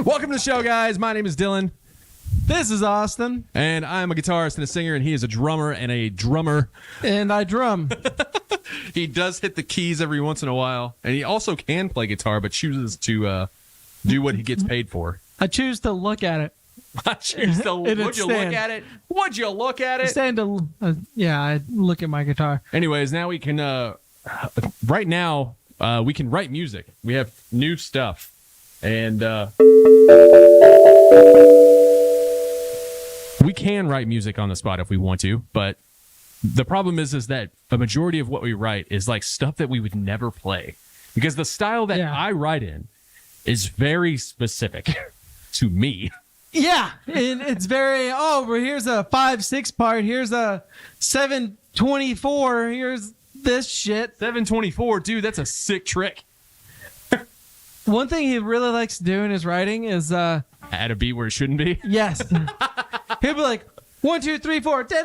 Welcome to the show, guys. My name is Dylan. This is Austin. And I'm a guitarist and a singer, and he is a drummer and a drummer. And I drum. He does hit the keys every once in a while, and he also can play guitar, but chooses to do what he gets paid for. I choose to look at it. I choose to would you look at it? Would you look at it? I look at my guitar. Anyways, now we can, right now, we can write music. We have new stuff. And we can write music on the spot if we want to, but the problem is that the majority of what we write is like stuff that we would never play, because the style that I write in is very specific to me. Yeah, and it's very, here's a 5/6 part, here's a 7/24, here's this shit. 7/24, dude, that's a sick trick. One thing he really likes to do in his writing is add a beat where it shouldn't be. Yes. He'll be like 1, 2, 3, 4, 1, 2,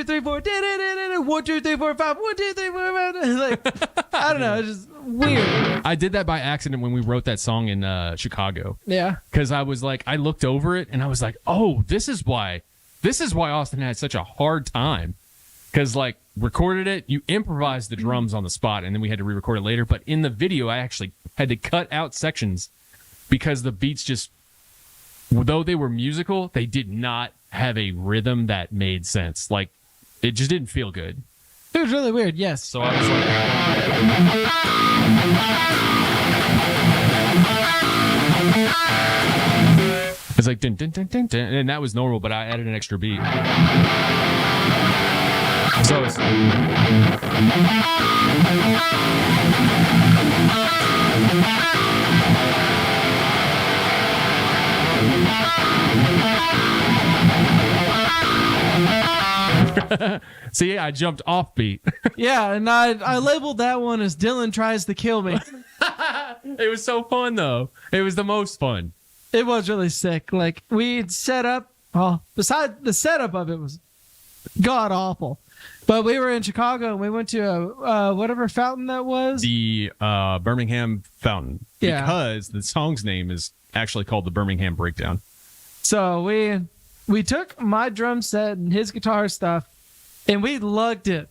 3, 4, 1, 2, 3, 4, 5, 1, 2, 3, 4, 5. Like, I don't know, it's just weird. I did that by accident when we wrote that song in Chicago. Yeah. Because I was like, I looked over it and I was like, oh, this is why Austin had such a hard time. Because, like, recorded it, you improvised the drums on the spot, and then we had to re-record it later. But in the video, I actually had to cut out sections because the beats just, though they were musical, they did not have a rhythm that made sense. Like, it just didn't feel good. It was really weird, yes. So I was like... It's like, dun, dun, dun, dun, dun, and that was normal, but I added an extra beat. So it's... See, I jumped off beat. Yeah, and I labeled that one as Dylan Tries to Kill Me. It was so fun, though. It was the most fun. It was really sick. Like, we'd set up, besides the setup of it was god awful. But we were in Chicago and we went to a whatever fountain that was. The Birmingham Fountain. Yeah. Because the song's name is actually called the Birmingham Breakdown. So we took my drum set and his guitar stuff and we lugged it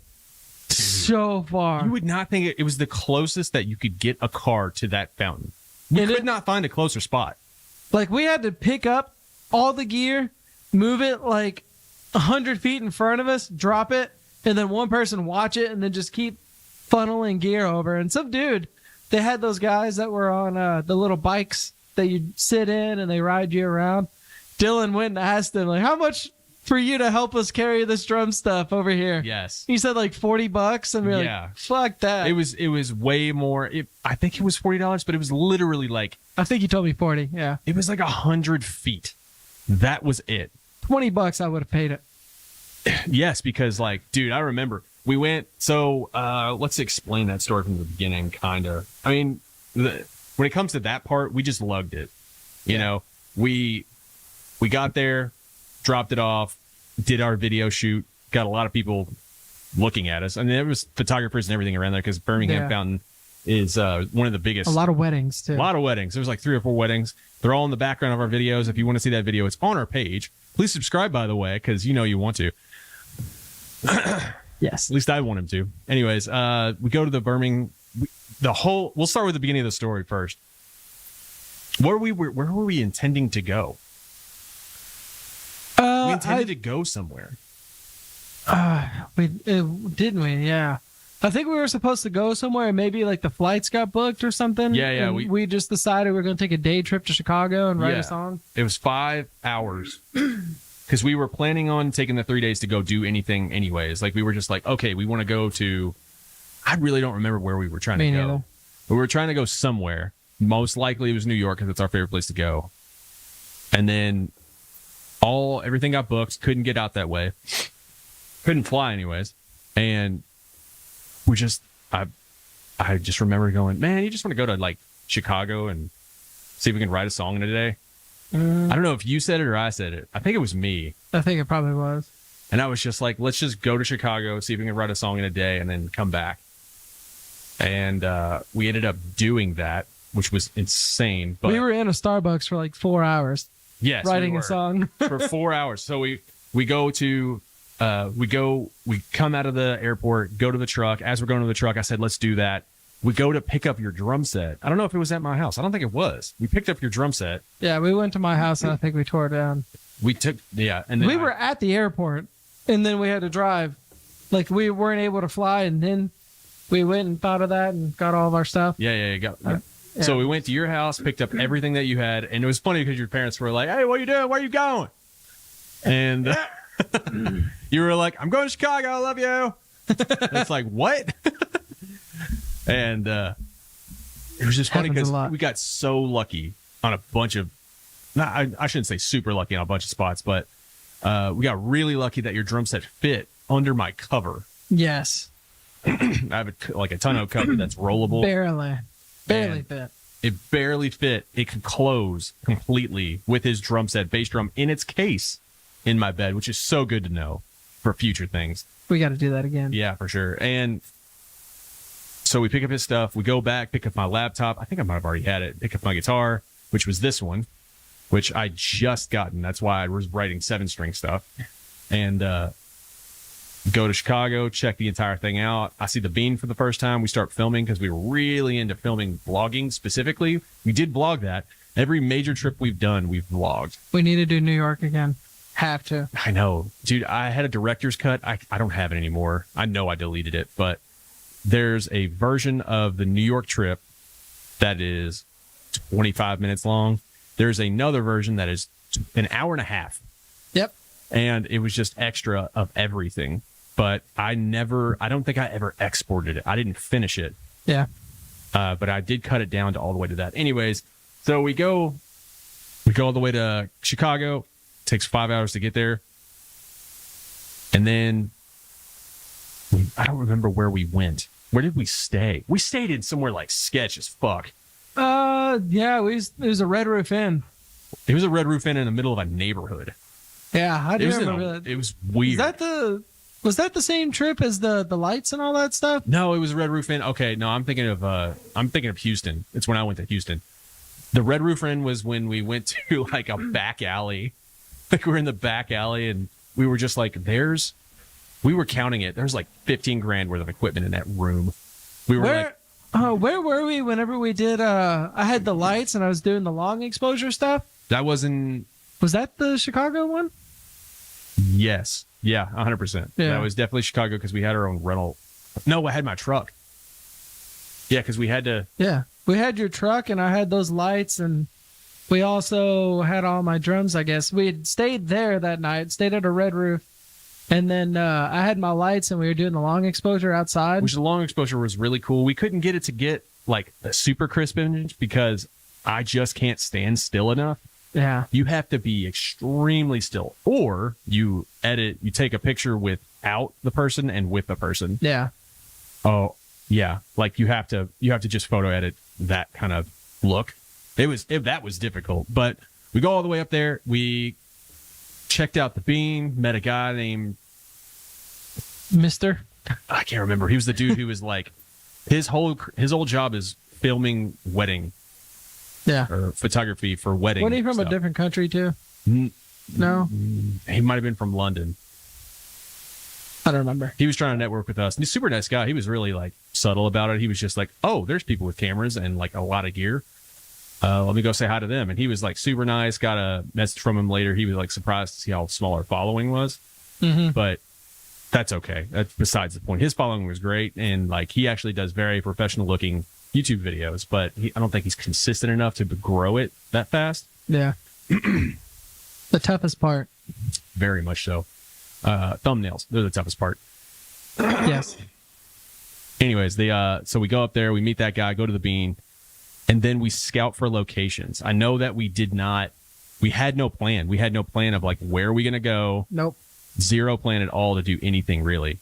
so far. You would not think it was the closest that you could get a car to that fountain. We could not find a closer spot. Like, we had to pick up all the gear, move it like 100 feet in front of us, drop it, and then one person watch it and then just keep funneling gear over. And some dude, they had those guys that were on the little bikes that you sit in and they ride you around. Dylan went and asked him, like, how much for you to help us carry this drum stuff over here? Yes. He said like $40, and we were like, fuck that. It was way more. I think it was $40, but it was literally like, I think he told me 40. Yeah. it was like 100 feet. That was it. $20 I would have paid it. Yes, because, like, dude, I remember we went. So let's explain that story from the beginning, kind of. I mean, when it comes to that part, we just lugged it. You know, we got there, dropped it off, did our video shoot, got a lot of people looking at us. I mean, there was photographers and everything around there because Birmingham Fountain is one of the biggest. A lot of weddings, too. A lot of weddings. There's like 3 or 4 weddings. They're all in the background of our videos. If you want to see that video, it's on our page. Please subscribe, by the way, because you know you want to. Yes. At least I want him to. Anyways, we go to the Birmingham. We'll start with the beginning of the story first. Where were we intending to go? We intended to go somewhere. Didn't we? Yeah. I think we were supposed to go somewhere, and maybe like the flights got booked or something. Yeah. And we just decided we were going to take a day trip to Chicago and write a song. It was 5 hours because we were planning on taking the 3 days to go do anything anyways. Like, we were just like, okay, we want to go to, I really don't remember where we were trying to go. Neither. But we were trying to go somewhere. Most likely it was New York because it's our favorite place to go. And then everything got booked. Couldn't get out that way. Couldn't fly anyways. And we just, I just remember going, man, you just want to go to like Chicago and see if we can write a song in a day. I don't know if you said it or I said it. I think it was me. I think it probably was. And I was just like, let's just go to Chicago, see if we can write a song in a day and then come back. And we ended up doing that. which was insane. But we were in a Starbucks for like 4 hours yes, writing we a were. song. For 4 hours. So we go to we come out of the airport, go to the truck. As we're going to the truck, I said, let's do that. We go to pick up your drum set. I don't know if it was at my house. I don't think it was. We picked up your drum set. Yeah, we went to my house and I think we tore it down. We took and then We were at the airport and then we had to drive. Like we weren't able to fly, and then we went and thought of that and got all of our stuff. Yeah. Yeah. So we went to your house, picked up everything that you had, and it was funny because your parents were like, "Hey, what are you doing? Where are you going?" And you were like, "I'm going to Chicago. I love you." And it's like, what? And it was just funny Happens a because lot. we got so lucky on a bunch of, I shouldn't say super lucky on a bunch of spots, but we got really lucky that your drum set fit under my cover. Yes. I have a tonneau cover that's rollable. Barely And fit. It barely fit. It could close completely with his drum set, bass drum in its case in my bed, which is so good to know for future things. We got to do that again. Yeah, for sure. And so we pick up his stuff. We go back, pick up my laptop. I think I might have already had it. Pick up my guitar, which was this one, which I just gotten. That's why I was writing 7-string stuff. And go to Chicago, check the entire thing out. I see the Bean for the first time. We start filming because we were really into filming vlogging specifically. We did vlog that. Every major trip we've done, we've vlogged. We need to do New York again. Have to. I know. Dude, I had a director's cut. I don't have it anymore. I know I deleted it, but there's a version of the New York trip that is 25 minutes long. There's another version that is an hour and a half. Yep. And it was just extra of everything. But I don't think I ever exported it. I didn't finish it. Yeah. But I did cut it down to all the way to that. Anyways, so we go all the way to Chicago. Takes 5 hours to get there. And then I don't remember where we went. Where did we stay? We stayed in somewhere like sketch as fuck. Yeah, it was a Red Roof Inn. It was a Red Roof Inn in the middle of a neighborhood. Yeah, I do remember that. It was weird. Was that the same trip as the lights and all that stuff? No, it was a Red Roof Inn. Okay, no, I'm thinking of Houston. It's when I went to Houston. The Red Roof Inn was when we went to like a back alley. Like we were in the back alley and we were just like, we were counting it. There's like 15 grand worth of equipment in that room. We were where were we whenever we did I had the lights and I was doing the long exposure stuff? Was that the Chicago one? Yes. Yeah, 100%. Yeah. That was definitely Chicago because we had our own rental. No, I had my truck. Yeah, because we had to. Yeah. We had your truck and I had those lights, and we also had all my drums, I guess. We had stayed there that night, stayed at a Red Roof. And then I had my lights and we were doing the long exposure outside. Which the long exposure was really cool. We couldn't get it to get like a super crisp image because I just can't stand still enough. Yeah. You have to be extremely still, or you take a picture without the person and with the person. Yeah. Oh yeah. Like you have to just photo edit that kind of look. That was difficult, but we go all the way up there. We checked out the Bean, met a guy named Mister. I can't remember. He was the dude who was like, his whole job is filming wedding. Yeah. Or photography for wedding. Wasn't he from stuff. a different country too? No, He might have been from London. I don't remember. He was trying to network with us. He's a super nice guy. He was really like subtle about it. He was just like, oh, there's people with cameras and like a lot of gear. Let me go say hi to them. And he was like super nice. Got a message from him later. He was like surprised to see how small our following was. Mm-hmm. But that's okay. That's besides the point. His following was great. And like he actually does very professional looking YouTube videos, but I don't think he's consistent enough to grow it that fast. Yeah. The toughest part. Very much so. Thumbnails, they're the toughest part. Yes. Anyways, so we go up there, we meet that guy, go to the Bean, and then we scout for locations. I know that we had no plan. We had no plan of like where are we going to go? Nope. Zero plan at all to do anything really.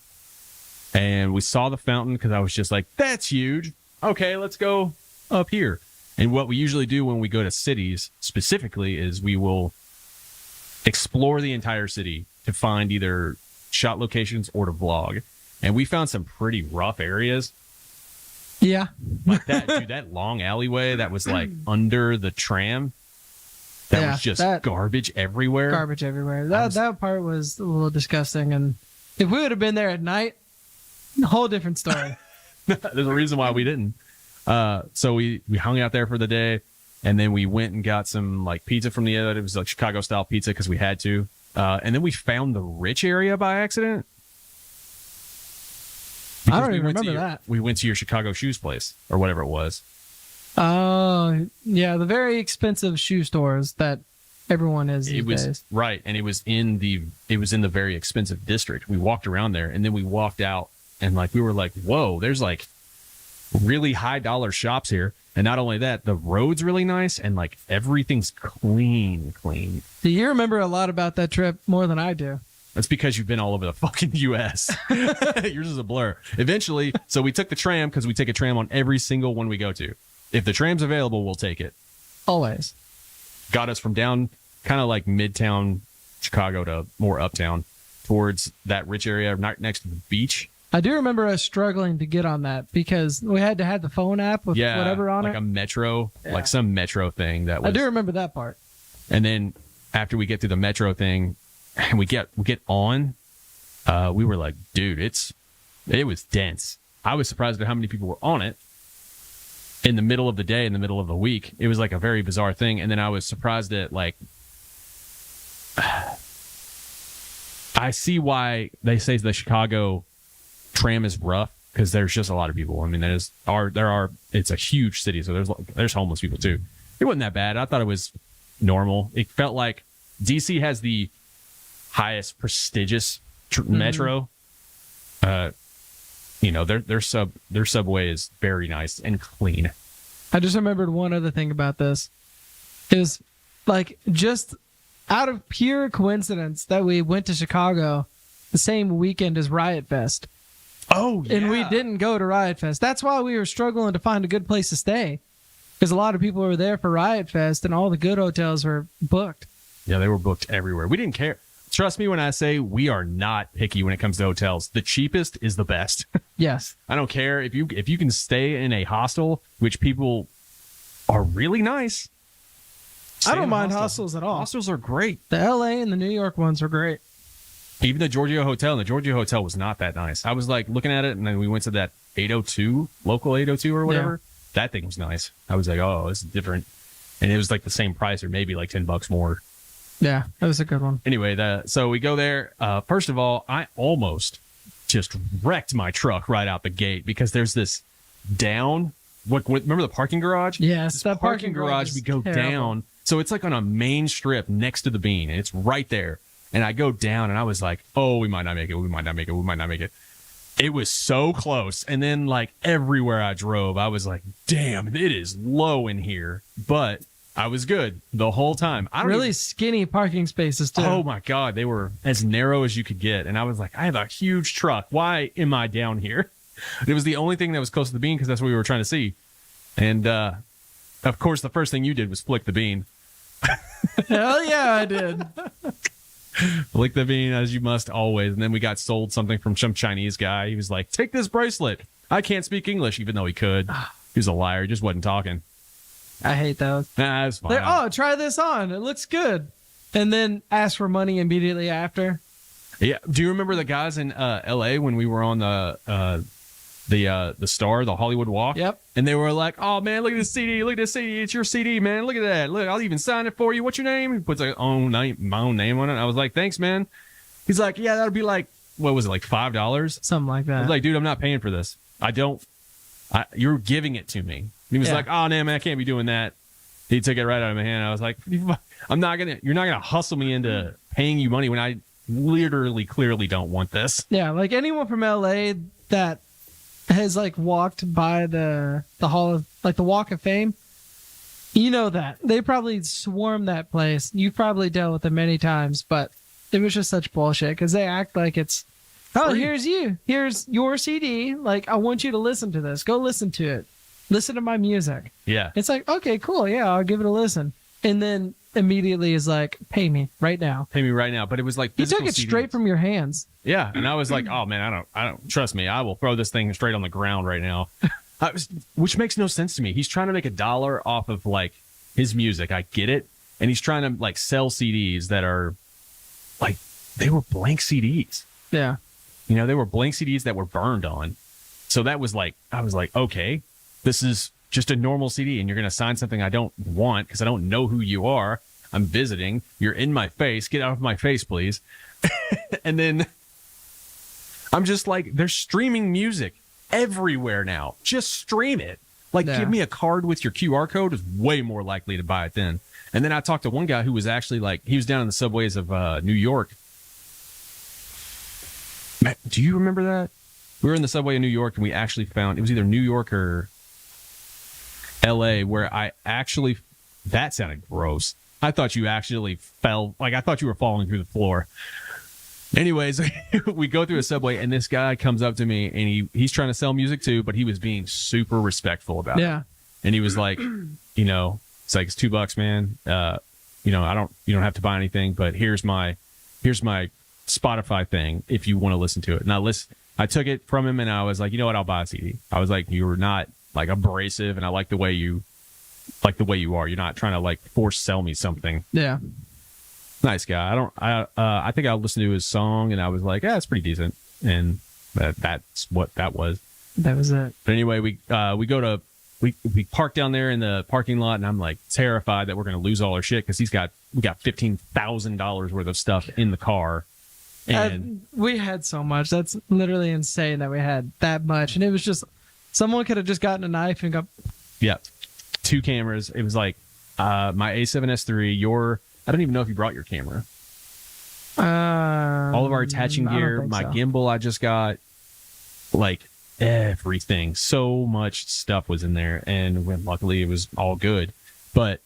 And we saw the fountain because I was just like, that's huge. Okay, let's go up here. And what we usually do when we go to cities specifically is we will explore the entire city to find either shot locations or to vlog. And we found some pretty rough areas. Yeah. Like that, dude, that long alleyway that was like under the tram. That Yeah, was just that- garbage everywhere. Garbage everywhere. That part was a little disgusting. And if we would have been there at night, a whole different story. There's a reason why we didn't. So we hung out there for the day, and then we went and got some like pizza from it was like Chicago style pizza because we had to. And then we found the rich area by accident. I don't Because even went to remember your- that. We went to your Chicago shoes place or whatever it was. Oh, yeah. The very expensive shoe stores that everyone is these It was days. right, and it was in the very expensive district. We walked around there, and then we walked out, and like we were like, "Whoa, there's like really high dollar shops here." And not only that, the road's really nice, and like everything's clean. Do you remember a lot about that trip more than I do? That's because you've been all over the fucking U.S. Yours is a blur. Eventually, so we took the tram because we take a tram on every single one we go to. If the tram's available, we'll take it. Always. Got us from down kind of like midtown Chicago to more uptown towards that rich area right next to the beach. I do remember us struggling to get on that because we had to have the phone app with Yeah, whatever on like it. a metro, Yeah. like some metro thing that was. I do remember that part. And then after we get through the metro thing, and we get on, we were like, dude, it was dense. I was surprised at how many people were on it in the middle of the day, in the middle of the week. It was like a very bizarre thing. And then I was surprised at like, I see why they say the Chicago tram is rough because there's just a lot of people. I mean, it's a huge city, so there's homeless people too. It wasn't that bad. I thought it was normal. It felt like DC has the highest prestigious metro. Their subway is very nice and clean. I just remembered one other thing about this. It was like just out of pure coincidence that we went to Chicago the same weekend as Riot Fest. Oh, yeah. And we didn't go to Riot Fest. That's why we were struggling to find a good place to stay. Because a lot of people were there for Riot Fest and all the good hotels were booked. Yeah, they were booked everywhere. We didn't care. Trust me when I say we are not picky when it comes to hotels. The cheapest is the best. Yes. I don't care if you can stay in a hostel, which people are really nice. I don't in a mind hostel. hostels at all. Hostels are great. The LA and the New York ones were great. Even the Giorgio Hotel, and the Giorgio Hotel was not that nice. I was like looking at it, and then we went to that 802, local 802 or whatever. That thing was nice. I was like, oh, this is different. And it was like the same price or maybe like $10 more. Yeah, that was a good one. Anyway, so we go there. First of all, I almost just wrecked my truck right out the gate because there's this down. Remember the parking garage? Yes, This that parking garage We is go terrible. down. So it's like on a main strip next to the Bean, and it's right there. And I go down, and I was like, oh, we might not make it. We might not make it. We might not make it. It was so close. And then, like, everywhere I drove, I was like, damn, it is low in here. But I was good the whole time. I don't Really even- skinny parking spaces, too. Oh my God, they were as narrow as you could get. And I was like, I have a huge truck. Why am I down here? It was the only thing that was close to the Bean because that's what we were trying to see. And of course, the first thing you did was flick the Bean. Hell yeah, I did. Flick the Bean as you must always. And then we got sold something from some Chinese guy. He was like, take this bracelet. I can't speak English, even though he could. He was a liar. He just wasn't talking. I hate those. Nah, it's fine. They're, oh, try this on. It looks good. And then ask for money immediately after. Yeah. Do you remember the guys in L.A. when we were on the Star, the Hollywood Walk? Yep. And they were like, "Oh man, look at this CD! Look at this CD! It's your CD, man! Look at that! Look, I'll even sign it for you. What's your name?" He puts my own name on it. I was like, "Thanks, man." He's like, "Yeah, that'll be like, what was it, like $5?" Something like I that. was like, "Dude, I'm not paying for this. You're giving it to me." And he was Yeah. like, "Oh man, I can't be doing that." He took it right out of my hand. I was like, You're not gonna hustle me into paying you money when I literally, clearly don't want this." Yeah, like anyone from LA that has like walked by the hall of like the Walk of Fame, you know that they probably swarm that place. You've probably dealt with them many times, but it was just such bullshit because they act like it's, oh, Free. here's your CD. Like, I want you to listen to this. Go listen to it. Listen to my music. Yeah. It's like, okay, cool, yeah, I'll give it a listen. And then immediately is like, pay me right now. Pay me right now. But it was like You took physical it straight CDs. from your hands. Yeah, and I was like, "Oh man, I don't trust me. I will throw this thing straight on the ground right now." Which makes no sense to me. He's trying to make $1 off of like his music. I get it. And he's trying to like sell CDs that are like, they were blank CDs. Yeah. You know, they were blank CDs that were burned on. So that was like, I was like, okay, this is just a normal CD and you're going to sign something I don't want because I don't know who you are. I'm visiting. You're in my face. Get out of my face, please. And then I'm just like, they're streaming music everywhere now. Just stream it. Like, Yeah. give me a card with your QR code is way more likely to buy it then. And then I talked to one guy who was actually like, he was down in the subways of New York. Matt, do you remember that? We were in the subway in New York and we actually found, it was either New York or LA, where I actually, that sounded gross. I thought you actually fell, like I thought you were falling through the floor. Anyways, we go through a subway and this guy comes up to me and he's trying to sell music too, but he was being super respectful about it. Yeah. And he was like, you know, it's like, it's $2, man. You know, you don't have to buy anything, but here's my Spotify thing if you want to listen to it. And I took it from him and I was like, you know what, I'll buy a CD. I was like, you were not like abrasive and I like the way you are. You're not trying to like force sell me something. Yeah. Nice guy. I think I listened to his song and I was like, yeah, it's pretty decent. And that's what that was. That was it. But anyway, we park down there in the parking lot and I'm like terrified that we're going to lose all our shit because we got $15,000 worth of stuff in the car. And we had so much. That's literally insane that we had that much. And it was just, someone could have just gotten a knife and got. Yeah. 2 cameras. It was like my A7S III, I don't even know if you brought your camera. All of our attaching gear, my gimbal I just got, like everything. So much stuff was in there, and luckily it was all good. But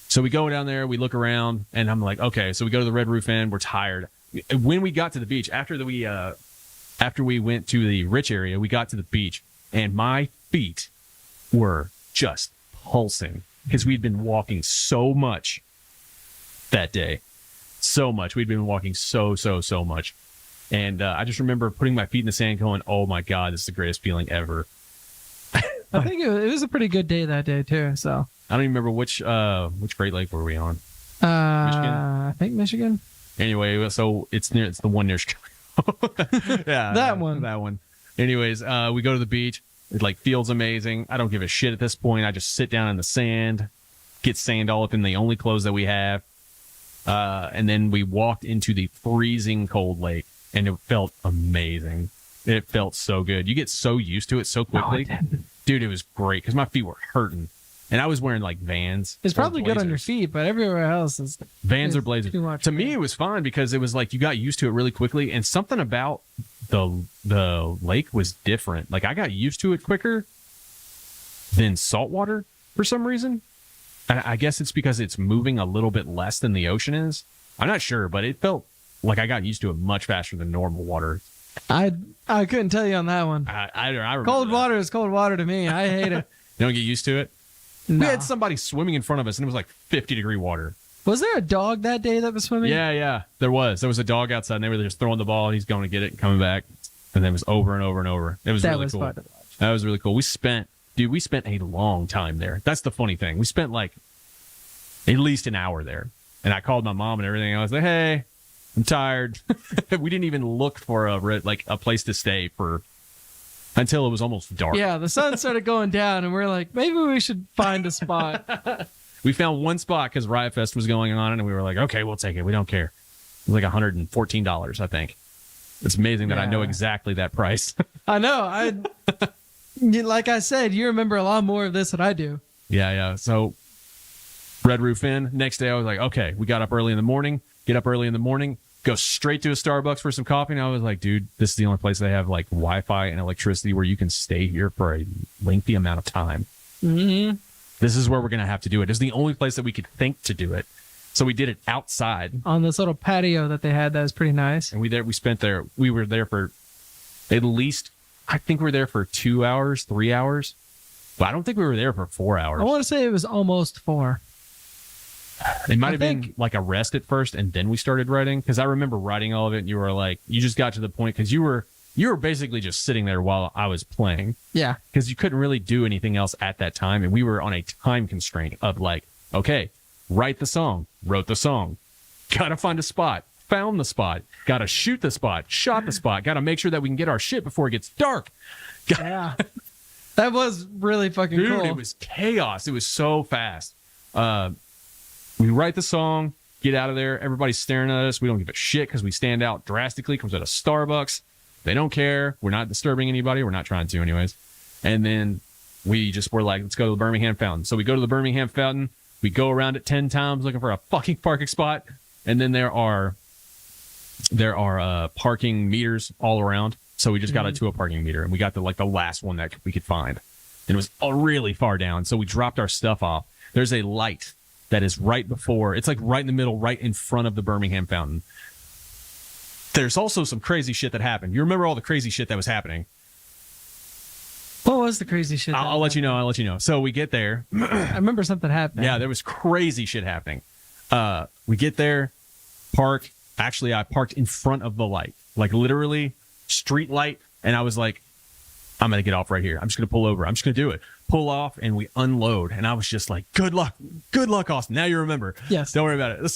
so we go down there, we look around, and I'm like, okay. So we go to the Red Roof Inn. We're tired. When we got to the beach, after we went to the rich area, we got to the beach, and my feet were just pulsing because we'd been walking so much that day. So much. We'd been walking so much. And I just remember putting my feet in the sand going, oh my God, this is the greatest feeling ever. I think it was a pretty good day that day too. So I don't even remember which Great Lake were we on. Michigan? I think Michigan. Anyway, so it's the one near Chicago. Yeah. That one. That one. Anyways, we go to the beach. It like feels amazing. I don't give a shit at this point. I just sit down in the sand, get sand all up in the only clothes that we have. And then we walked into the freezing cold lake, and it felt amazing. It felt so good. You get so used to it so quickly. No, I didn't. Dude, it was great because my feet were hurting. And I was wearing like Vans. It's probably good on your Blazers. feet, but everywhere else is Vans or it's Blazers. too much. To me, it was fine because it was like you got used to it really quickly, and something about the lake was different. Like I got used to it quicker than saltwater for some reason. I guess it's because it's moving a little bit less than the ocean is. I'm not sure, but it felt like I got used to it much faster than normal water. I couldn't tell you on that one. I remember Cold that. water is cold water to me. I hate it. You don't get used to it. No. We had somebody swimming in front of us, and it was like 50-degree water. Was there a dog that day that was swimming? Yeah, there was. There was a dog outside, and they were just throwing the ball, and he's going to get it and coming back. And then it was over and over and over. It was that really was cool. fun to watch. That was really cool. We spent a long time there. That's the funny thing. We spent like at least an hour there. And I called my mom and everything. I was like, hey, I'm tired. We didn't even look for a place to stay until it was almost dark. Yeah, the sun started going down, and we're like, maybe we should find a spot. We found one spot because Riot Fest was going on, and we were like, okay, we'll take it. We don't care. It was like $114, I think. It's amazing that I know Yeah. exactly that price. I know. Like I said, you remember a lot more of this than I do. Yeah. So Red Roof Inn. Next day, I was like, okay, we got up early in the morning, go straight to a Starbucks for some coffee. And I was like, dude, this is the only place they have like Wi-Fi and electricity where you can stay here for a lengthy amount of time. Mm-hmm. This is where we're going to have to do it. It's the only place that we could think to do it. So we did it outside. On this little patio that they had that was pretty nice. And we were there for at least, I think we were there for 2 hours, 3 hours. But I don't think we were there for 4 hours. I want to say it was almost 4. It might have been like a rest at first, and then we started writing. Because I remember writing all of it, and you were like, you just got to the point because you were you were basically just sitting there while I was playing Yeah. because you couldn't really do anything else at that time. And we were on a time constraint of like, okay, write the song, wrote the song, got to find a spot, found the spot, got to shoot the spot, shot the spot, got to make sure that we can get our shit before it gets dark. Yeah. That was really fucking Dude, cool. it was chaos. It was so fast. We write the song, get out of there. Everybody's staring at us. We don't give a shit because we stand out drastically. Comes out of Starbucks. They don't care. We're not disturbing anybody. We're not trying to anyways. And then we just were like, let's go to the Birmingham Fountain. So we go to the Birmingham Fountain. We go around it 10 times looking for a fucking parking spot. And then there are parking meters all around. So we just got to a parking meter, and we got the last one that we could find. And it was really far down. So we dropped our stuff off. There's a light that is right before. It's like right in the middle, right in front of the Birmingham Fountain. There's also some crazy shit that happened. You remember all the crazy shit that was happening? What was the crazy shit? I'll let you know. I'll let you know. So we get there. I remember something happening. Yeah, there was crazy shit happening. We get there, park. Actually, I parked in front of the light, like literally street light. And I was like, I'm going to get off right here. I'm just going to pull over. I'm just going to do it. Pull off, and we unload. And I was just like, good luck, Austin. Now you remember. Yes. Don't worry about it.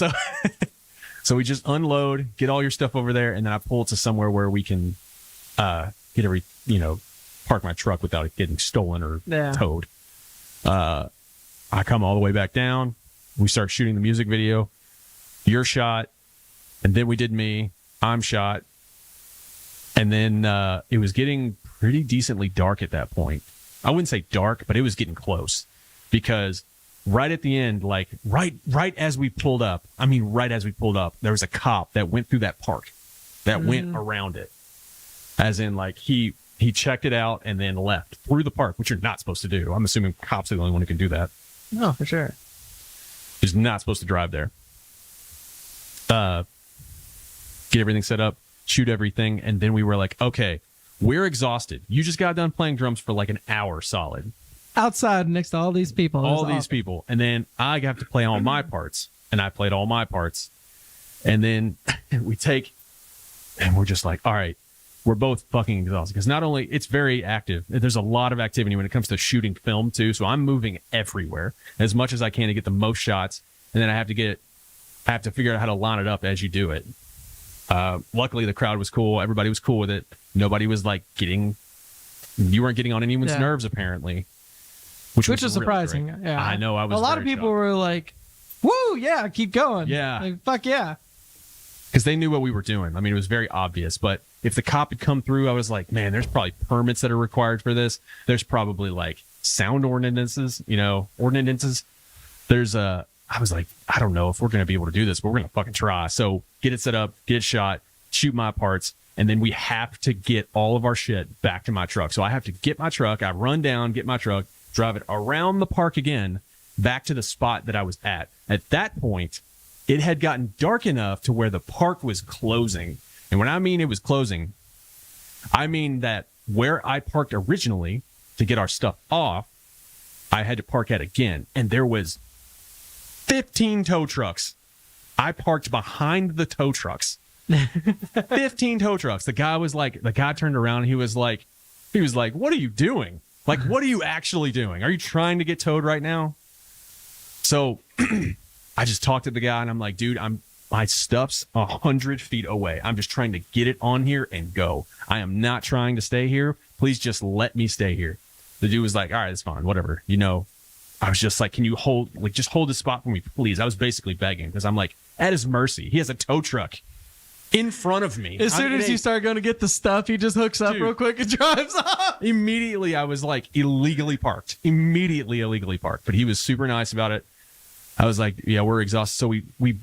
So we just unload, get all your stuff over there, and then I pull it to somewhere where we can park my truck without it getting stolen or towed. I come all the way back down. We start shooting the music video. You're shot, and then we did me. I'm shot. And then it was getting pretty decently dark at that point. I wouldn't say dark, but it was getting close because right at the end, like right as we pulled up, there was a cop that went through that park, that went around it. As in, like, he checked it out and then left through the park, which you're not supposed to do. I'm assuming cops are the only one who can do that. No, for sure. He's not supposed to drive there. Get everything set up, shoot everything, and then we were like, okay, we're exhausted. You just got done playing drums for like an hour solid. Outside next to all these people. People. And then I got to play all my parts, and I played all my parts. And then we take, and we're just like, all right, we're both fucking exhausted. Because not only, it's very active. There's a lot of activity when it comes to shooting film, too. So I'm moving everywhere as much as I can to get the most shots. And then I have to figure out how to line it up as you do it. Luckily, the crowd was cool. Everybody was cool with it. Nobody was like you weren't getting on anyone's nerves, apparently. Which was is surprising. Really yeah, I know. I was a lot of people shocked. were like, "Woo, yeah, keep going." Yeah, like, fuck yeah, because they knew what we were doing. I mean, it was very obvious. But if the cop had come through, I was like, man, there's probably permits that are required for this. There's probably like sound ordinances. There's I was like, I don't know if we're going to be able to do this, but we're going to fucking try. So get it set up, get it shot, shoot my parts. And then we have to get all of our shit back to my truck. So I have to get my truck. I run down, get my truck, drive it around the park again, back to the spot that I was at. At that point, it had gotten dark enough to where the park was closing. And when I mean it was closing, I mean that where I parked originally to get our stuff off, I had to park at again. And there was 15 tow trucks. I parked behind the tow trucks. 15 tow trucks. The guy turned around and he was like, what are you doing? Like, what are you actually doing? Are you trying to get towed right now? So I just talked to the guy and I'm like, dude, my stuff's 100 feet away. I'm just trying to get it on here and go. I am not trying to stay here. Please just let me stay here. The dude was like, all right, it's fine. Whatever. I was just like, can you hold this spot for me, please? I was basically begging because I'm like, at his mercy. He has a tow truck in front of me. As soon as you start going to get the stuff, he just hooks up real quick and drives off. Immediately, I was like illegally parked. But he was super nice about it. I was like, yeah, we're exhausted. So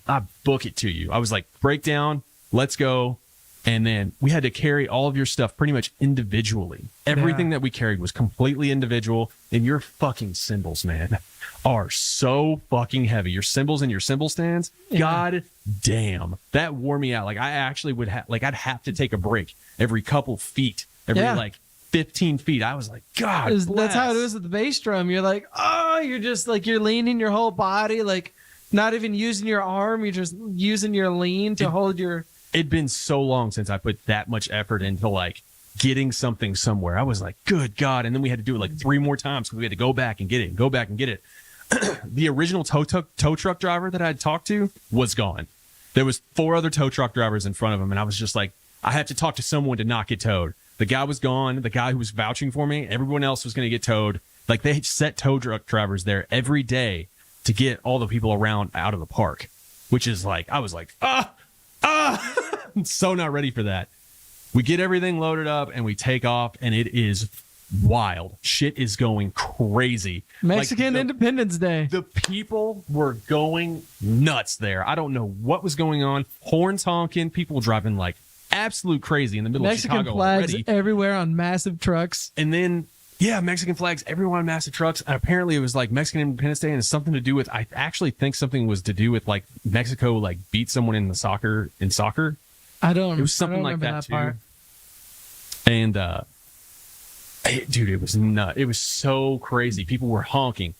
I book it to you. I was like, break down, let's go. And then we had to carry all of your stuff pretty much individually. Everything that we carried was completely individual. And your fucking cymbals, man, are so fucking heavy. Your cymbals and your cymbal stands, god damn, that wore me out. Like I actually would I'd have to take a break every couple feet, every 15 feet. I was like, God, that's how it is with the bass drum. You're like, oh, you're just like, you're leaning your whole body, like not even using your arm. You're just using your lean to hold your. It'd been so long since I put that much effort into like getting something somewhere. I was like, good God. And then we had to do it like 3 more times because we had to go back and get it and go back and get it. The original tow truck driver that I had talked to was gone. There was 4 other tow truck drivers in front of him. And I was just like, I had to talk to someone to not get towed. The guy was gone. The guy who was vouching for me, everyone else was going to get towed. Like they set tow truck drivers there every day to get all the people around out of the park, which is like, I was like, I'm so not ready for that. We get everything loaded up and we take off, and it is wild. Shit is going crazy. Mexican Independence Day. The people were going nuts there. I don't know what was going on. Horns honking, people driving like absolute crazy in the middle Mexican of Chicago flags already. everywhere on massive trucks. And then, yeah, Mexican flags everywhere on massive trucks. And apparently it was like Mexican Independence Day, and it's something to do with, I actually think something was to do with like Mexico like beat someone in soccer. I don't. It was something like that too. Part. And dude, it was nuts. It was so crazy. People were honking,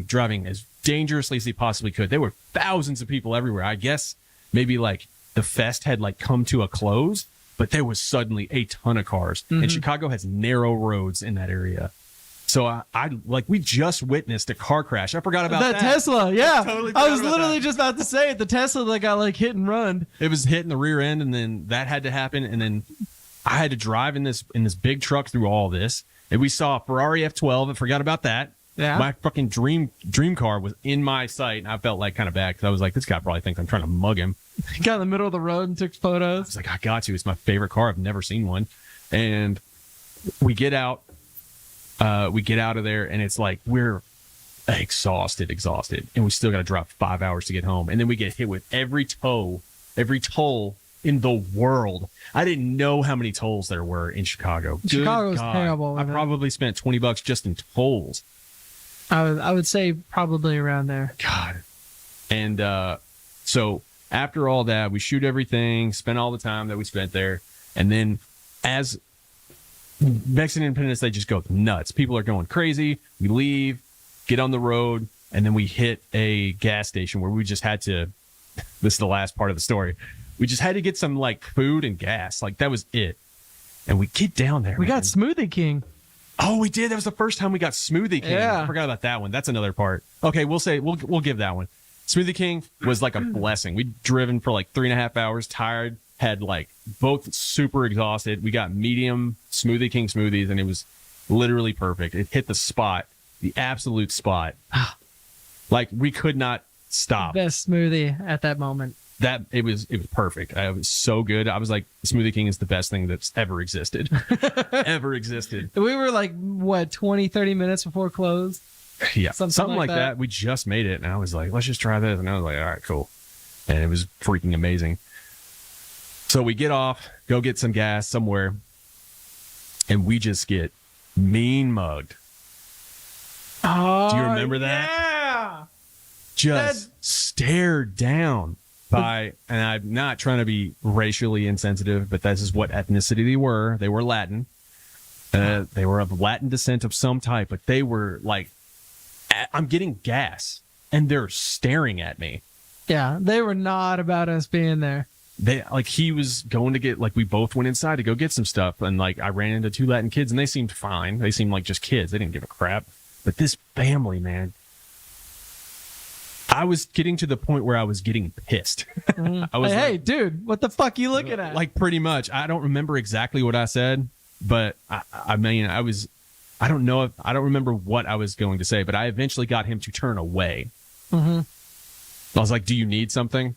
driving as dangerously as they possibly could. There were thousands of people everywhere. I guess maybe like the fest had like come to a close, but there was suddenly a ton of cars. Mm-hmm. And Chicago has narrow roads in that area. So I like, we just witnessed a car crash. I forgot about that. Tesla. Yeah. Totally I was forgot about literally that. just about to say it. The Tesla that got like hit and run. It was hitting the rear end, and then that had to happen. And then I had to drive in this big truck through all this. And we saw a Ferrari F12. I forgot about that. Yeah. My fucking dream car was in my sight, and I felt like kind of bad because I was like, this guy probably thinks I'm trying to mug him. He got in the middle of the road and took I photos. was like, I got you. It's my favorite car. I've never seen one. And we get out. We get out of there, and it's like we're exhausted, and we still got to drive 5 hours to get home. And then we get hit with every toll in the world. I didn't know how many tolls there were in Chicago. Chicago's Good God. terrible I with it. probably spent $20 just in tolls. I would say probably around there. God. And so after all that, we shoot everything, spend all the time that we spent there, and then as Mexican Independence Day just goes nuts. People are going crazy. We leave, get on the road, and then we hit a gas station where we just had to, this is the last part of the story, we just had to get some like food and gas. Like that was it. And we get down there. We man. got Smoothie King. Oh, we did. That was the first time we got Smoothie King. Yeah. I forgot about that one. That's another part. Okay, we'll give that one. Smoothie King was like a blessing. We'd driven for like 3.5 hours, tired, had like both super exhausted. We got medium Smoothie King smoothies, and it was literally perfect. It hit the spot, the absolute spot. Like we could not stop. Best smoothie at that moment. That it was perfect. It was so good. I was like, Smoothie King is the best thing that's ever existed. Ever existed. We were like, what, 20, 30 minutes before close? Yeah, Something like like that. We just made it, and I was like, let's just try this. And I was like, all right, cool. And it was freaking amazing. So we get off, go get some gas somewhere, and we just get mean mugged. Oh, Do you remember that? Yeah. Just stared down by, and I'm not trying to be racially insensitive, but this is what ethnicity they were. They were Latin. They were of Latin descent of some type, but they were like, I'm getting gas, and they're staring at me. Yeah, they were not about us being there. They like, he was going to get, like, we both went inside to go get some stuff, and like I ran into 2 Latin kids, and they seemed fine. They seemed like just kids. They didn't give a crap. But this family, man, I was getting to the point where I was getting pissed. I was Hey, like, dude, what the fuck you looking at? like pretty much. I don't remember exactly what I said, but I mean, I don't know I don't remember what I was going to say, but I eventually got him to turn away. Mm-hmm. I was like, do you need something?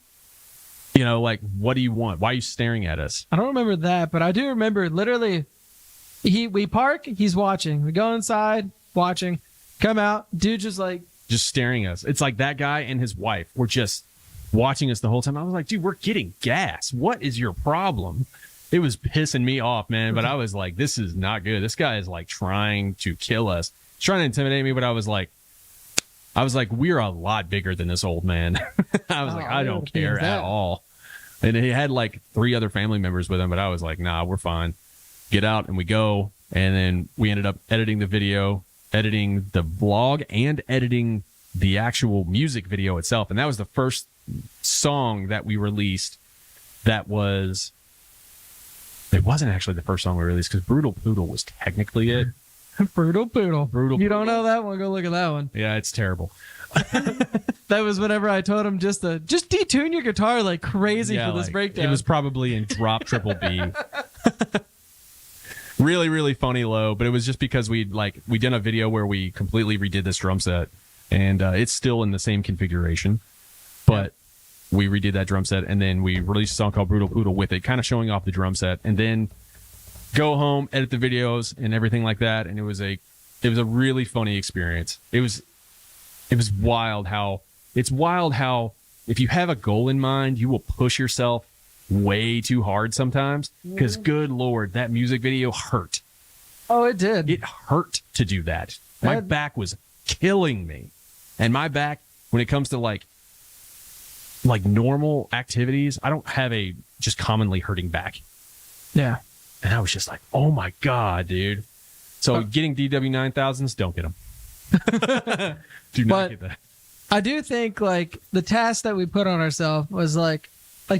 You know, like, what do you want? Why are you staring at us? I don't remember that, but I do remember literally we park, he's watching. We go inside, watching, come out, dude just like Just staring at us. It's like that guy and his wife were just watching us the whole time. I was like, dude, we're getting gas. What is your problem? It was pissing me off, man. But I was like, this is not good. This guy is like trying to kill us. He's trying to intimidate me, but I was like, we're a lot bigger than this old man. I was like, I don't care at all. And he had like 3 other family members with him, but I was like, nah, we're fine. Get out, and we go. And then we ended up editing the video, editing the vlog, and editing the actual music video itself. And that was the first song that we released that was It wasn't actually the first song we released because Brutal Poodle was technically it. Brutal Poodle. Brutal You don't Poodle. know that one? Go look at that one. Yeah, it's terrible. That was whenever I told him just detune your guitar like crazy Yeah, for this like, breakdown. It was probably in drop triple B. Really, really funny low, but it was just because we did a video where we completely redid this drum set, and it's still in the same configuration, but we redid that drum set, and then we released a song called Brutal Poodle with it, kind of showing off the drum set, and then go home, edit the videos and everything like that, and it was a really funny experience. It was wild how if you have a goal in mind, you will push yourself way too hard sometimes, because good Lord, that music video hurt. Oh, it did. It hurt to do that. My back was killing me. And my back, when it comes to like normal activities, I don't have a just commonly hurting back. Yeah. And I was just like, oh my God, dude. So getting DW9000s, don't get them. Do not get that. I do think like the task that we put on ourselves was like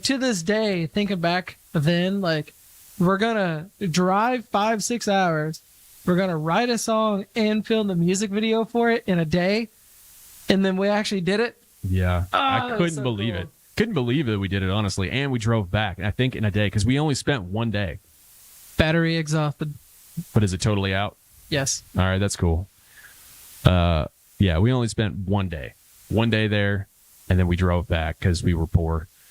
to this day, thinking back then, like we're gonna drive 5-6 hours, we're gonna write a song and film the music video for it in a day, and then we actually did it. Yeah, I that was couldn't so believe cool. it. Couldn't believe that we did it, honestly. And we drove back, I think, in a day, because we only spent one day. Battery exhausted. But is it totally out? Yes. All right, that's cool. Yeah, we only spent one day there, and then we drove back because we were poor.